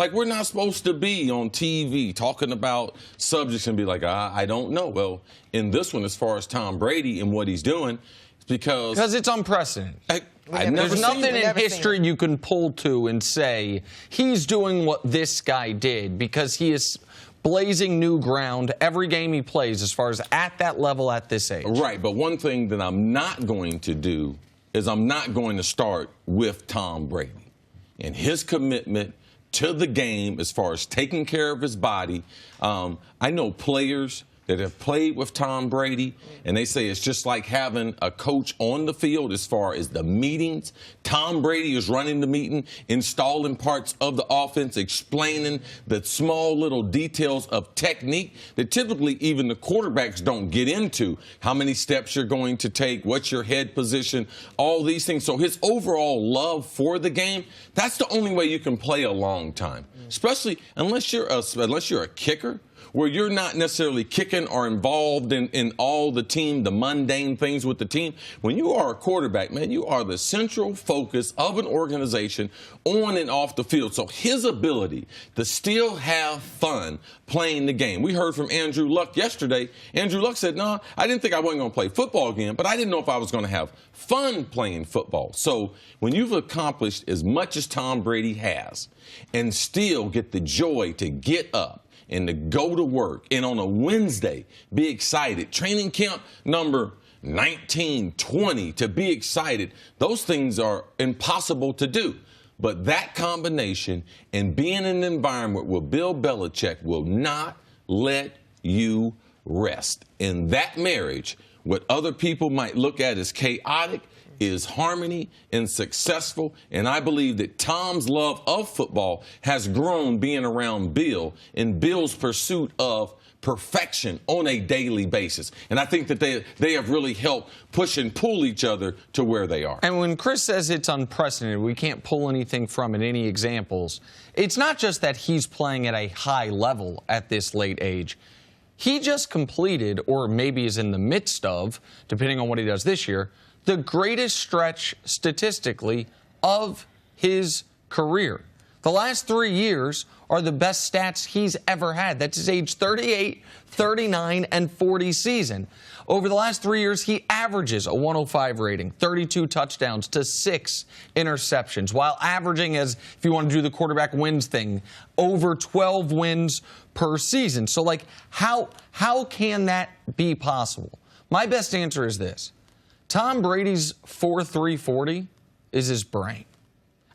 Like, we're not supposed to be on TV talking about subjects and be like, I don't know. Well, in this one, as far as Tom Brady and what he's doing, it's because it's unprecedented. There's nothing in history you can pull to and say he's doing what this guy did, because he is blazing new ground every game he plays as far as at that level at this age. Right, but one thing that I'm not going to do is I'm not going to start with Tom Brady and his commitment to the game as far as taking care of his body. I know players that have played with Tom Brady, and they say it's just like having a coach on the field as far as the meetings. Tom Brady is running the meeting, installing parts of the offense, explaining the small little details of technique that typically even the quarterbacks don't get into. How many steps you're going to take, what's your head position, all these things. So his overall love for the game, that's the only way you can play a long time, especially unless you're a kicker, where you're not necessarily kicking or involved in all the mundane things with the team. When you are a quarterback, man, you are the central focus of an organization on and off the field. So his ability to still have fun playing the game. We heard from Andrew Luck yesterday. Andrew Luck said, no, I didn't think I wasn't going to play football again, but I didn't know if I was going to have fun playing football. So when you've accomplished as much as Tom Brady has and still get the joy to get up and to go to work, and on a Wednesday, be excited. Training camp number 19, 20, to be excited. Those things are impossible to do. But that combination and being in an environment where Bill Belichick will not let you rest. In that marriage, what other people might look at as chaotic is harmony and successful, and I believe that Tom's love of football has grown being around Bill and Bill's pursuit of perfection on a daily basis. And I think that they have really helped push and pull each other to where they are. And when Cris says it's unprecedented, we can't pull anything from it, any examples, it's not just that he's playing at a high level at this late age. He just completed, or maybe is in the midst of, depending on what he does this year, the greatest stretch statistically of his career. The last 3 years are the best stats he's ever had. That's his age 38, 39, and 40 season. Over the last 3 years, he averages a 105 rating, 32 touchdowns to 6 interceptions, while averaging, as if you want to do the quarterback wins thing, over 12 wins per season. So, like, how can that be possible? My best answer is this. Tom Brady's 4.3 40 is his brain.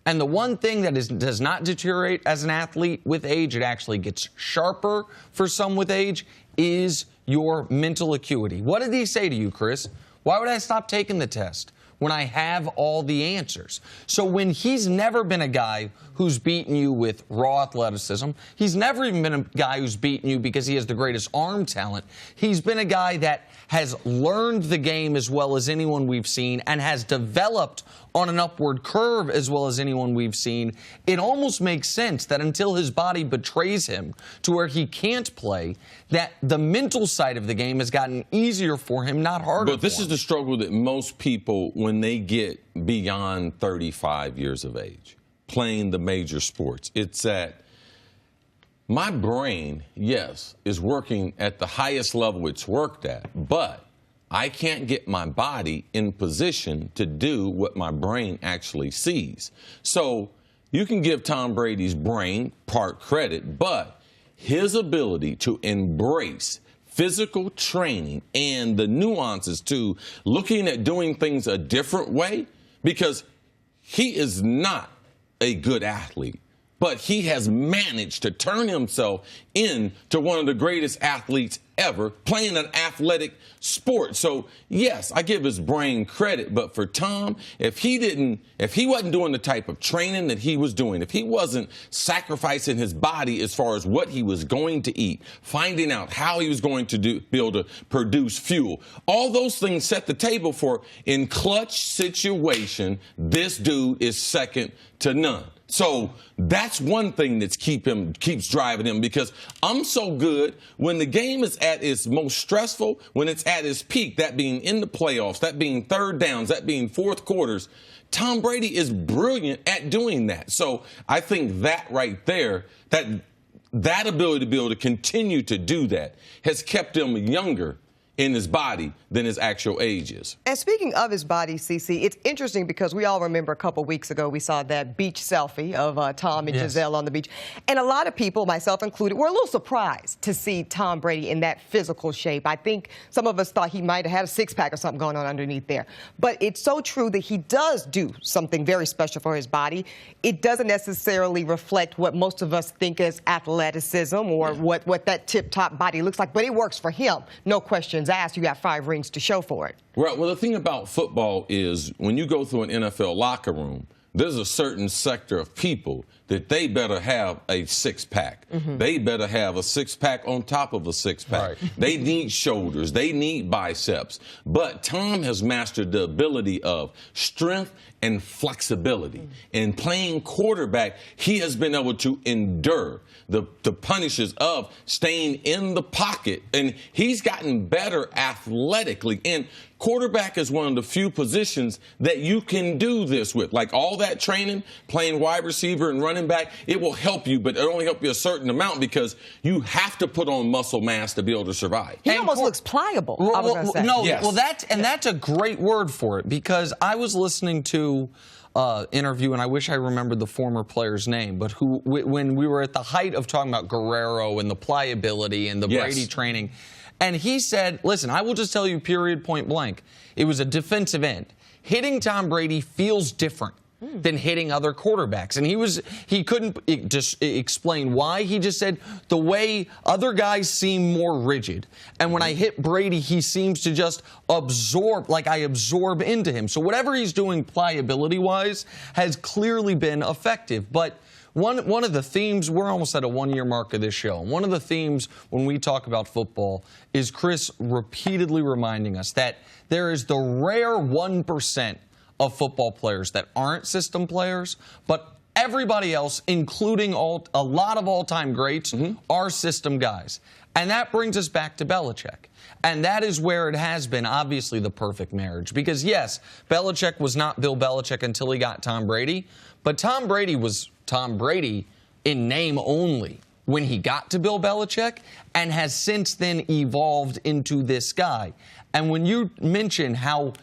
And the one thing that does not deteriorate as an athlete with age, it actually gets sharper for some with age, is your mental acuity. What did he say to you, Cris? Why would I stop taking the test when I have all the answers? So when he's never been a guy who's beaten you with raw athleticism, he's never even been a guy who's beaten you because he has the greatest arm talent. He's been a guy that has learned the game as well as anyone we've seen and has developed on an upward curve as well as anyone we've seen. It almost makes sense that until his body betrays him to where he can't play, that the mental side of the game has gotten easier for him, not harder. But this is the struggle that most people, when they get beyond 35 years of age, playing the major sports, it's that my brain, yes, is working at the highest level it's worked at, but I can't get my body in position to do what my brain actually sees. So you can give Tom Brady's brain part credit, but his ability to embrace physical training and the nuances to looking at doing things a different way, because he is not a good athlete, but he has managed to turn himself into one of the greatest athletes ever, playing an athletic sport. So, yes, I give his brain credit, but for Tom, if he wasn't doing the type of training that he was doing, if he wasn't sacrificing his body as far as what he was going to eat, finding out how he was going to be able to produce fuel, all those things set the table for, in clutch situation, this dude is second to none. So that's one thing that's keeps driving him, because I'm so good when the game is at its most stressful, when it's at its peak, that being in the playoffs, that being third downs, that being fourth quarters. Tom Brady is brilliant at doing that. So I think that right there, that ability to be able to continue to do that has kept him younger in his body than his actual age is. And speaking of his body, CC, it's interesting because we all remember a couple weeks ago we saw that beach selfie of Tom and Giselle on the beach. And a lot of people, myself included, were a little surprised to see Tom Brady in that physical shape. I think some of us thought he might have had a six-pack or something going on underneath there. But it's so true that he does do something very special for his body. It doesn't necessarily reflect what most of us think as athleticism or what that tip-top body looks like, but it works for him, no questions asked. You got 5 rings to show for it. Right. Well, the thing about football is when you go through an NFL locker room, there's a certain sector of people that they better have a six-pack. They better have a six-pack on top of a six-pack. Right. They need shoulders. They need biceps. But Tom has mastered the ability of strength and flexibility. And playing quarterback, he has been able to endure the punishes of staying in the pocket. And he's gotten better athletically. And quarterback is one of the few positions that you can do this with. Like all that training, playing wide receiver and running back, it will help you, but it only help you a certain amount because you have to put on muscle mass to be able to survive. He almost looks pliable, I was going to say. No, well, that's a great word for it, because I was listening to interview, and I wish I remembered the former player's name, but when we were at the height of talking about Guerrero and the pliability and the Brady training, and he said, listen, I will just tell you period, point blank, it was a defensive end. Hitting Tom Brady feels different than hitting other quarterbacks. And he couldn't just explain why. He just said the way other guys seem more rigid. And when I hit Brady, he seems to just absorb, like I absorb into him. So whatever he's doing pliability-wise has clearly been effective. But one of the themes, we're almost at a 1-year mark of this show. One of the themes when we talk about football is Cris repeatedly reminding us that there is the rare 1% of football players that aren't system players, but everybody else, including a lot of all-time greats, are system guys. And that brings us back to Belichick. And that is where it has been, obviously, the perfect marriage. Because, yes, Belichick was not Bill Belichick until he got Tom Brady, but Tom Brady was Tom Brady in name only when he got to Bill Belichick, and has since then evolved into this guy. And when you mention how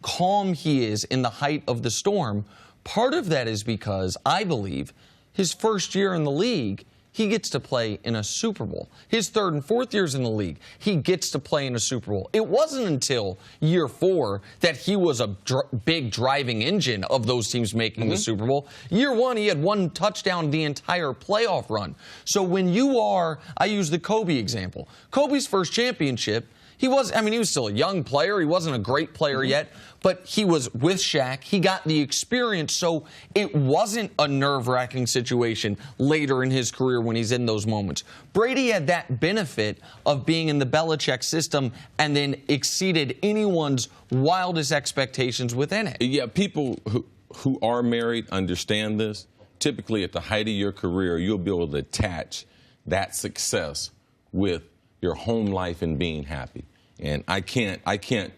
calm he is in the height of the storm, part of that is because, I believe, his first year in the league, he gets to play in a Super Bowl. His third and fourth years in the league, he gets to play in a Super Bowl. It wasn't until year 4 that he was a big driving engine of those teams making the Super Bowl. Year 1, he had 1 touchdown the entire playoff run. So when you are, I use the Kobe example. Kobe's first championship, he was still a young player. He wasn't a great player yet, but he was with Shaq. He got the experience, so it wasn't a nerve-wracking situation later in his career when he's in those moments. Brady had that benefit of being in the Belichick system and then exceeded anyone's wildest expectations within it. Yeah, people who are married understand this. Typically, at the height of your career, you'll be able to attach that success with your home life and being happy. And I can't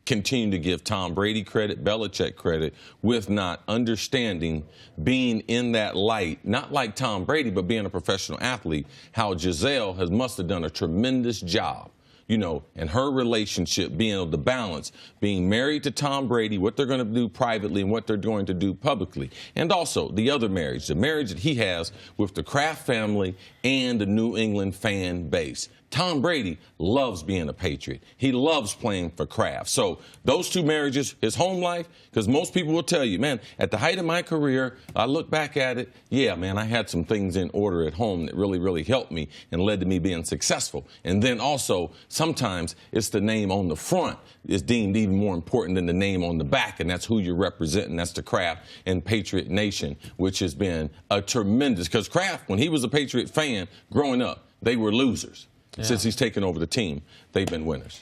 continue to give Tom Brady credit, Belichick credit, with not understanding being in that light, not like Tom Brady, but being a professional athlete, how Giselle must have done a tremendous job, and her relationship, being able to balance being married to Tom Brady, what they're going to do privately and what they're going to do publicly. And also the other marriage, the marriage that he has with the Kraft family and the New England fan base. Tom Brady loves being a Patriot. He loves playing for Kraft. So those two marriages, his home life, because most people will tell you, man, at the height of my career, I look back at it, yeah, man, I had some things in order at home that really, really helped me and led to me being successful. And then also, sometimes it's the name on the front is deemed even more important than the name on the back, and that's who you're representing. That's the Kraft and Patriot Nation, which has been a tremendous, because Kraft, when he was a Patriot fan growing up, they were losers. Yeah. Since he's taken over the team, they've been winners.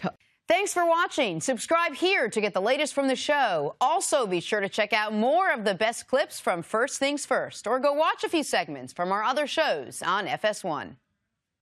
Thanks for watching. Subscribe here to get the latest from the show. Also, be sure to check out more of the best clips from First Things First, or go watch a few segments from our other shows on FS1.